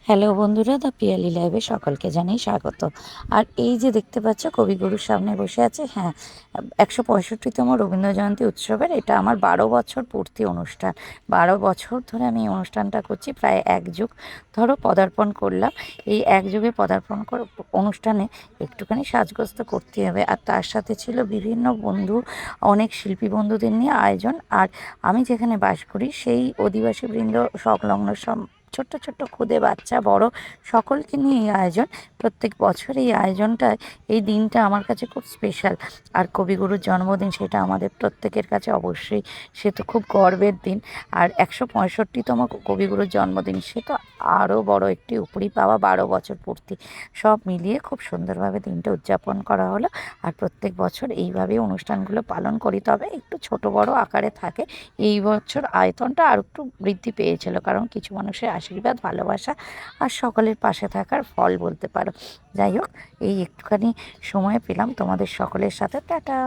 Hello বন্ধুরা, the Piyali লাইভে সকলকে জানাই স্বাগত। আর এই যে দেখতে পাচ্ছ কবিগুরুর সামনে বসে আছে, হ্যাঁ, 165তম রবীন্দ্র জয়ন্তী উৎসবের এটা আমার 12 বছর পূর্তি অনুষ্ঠান। 12 বছর ধরে আমি এই অনুষ্ঠানটা করছি, প্রায় এক যুগ ধরো পদার্পণ করলাম। এই এক যুগে পদার্পণ করে অনুষ্ঠানে একটুখানি সাজগোজ তো করতে হবে, আর তার সাথে ছিল বিভিন্ন বন্ধু, অনেক শিল্পী বন্ধুদের নিয়ে আয়োজন। আর আমি যেখানে বাস করি সেই অধিবাসী বৃন্দ সংলগ্ন সব ছোট্ট ছোট্ট খুদে বাচ্চা বড় সকলকে নিয়ে এই আয়োজন। প্রত্যেক বছর এই আয়োজনটায় এই দিনটা আমার কাছে খুব স্পেশাল। আর কবিগুরুর জন্মদিন সেটা আমাদের প্রত্যেকের কাছে অবশ্যই, সে তো খুব গর্বের দিন। আর 165তম কবিগুরুর জন্মদিন, সে তো আরও বড় একটি উপরি পাওয়া, 12 বছর পূর্তি। সব মিলিয়ে খুব সুন্দরভাবে দিনটা উদযাপন করা হলো। আর প্রত্যেক বছর এইভাবেই অনুষ্ঠানগুলো পালন করি, তবে একটু ছোট বড় আকারে থাকে। এই বছর আয়তনটা আর একটু বৃদ্ধি পেয়েছিল, কারণ কিছু মানুষের আশীর্বাদ, ভালোবাসা আর সকলের পাশে থাকার ফল বলতে পারো। যাই হোক, এই একটুখানি সময় পেলাম তোমাদের সকলের সাথে। টাটা।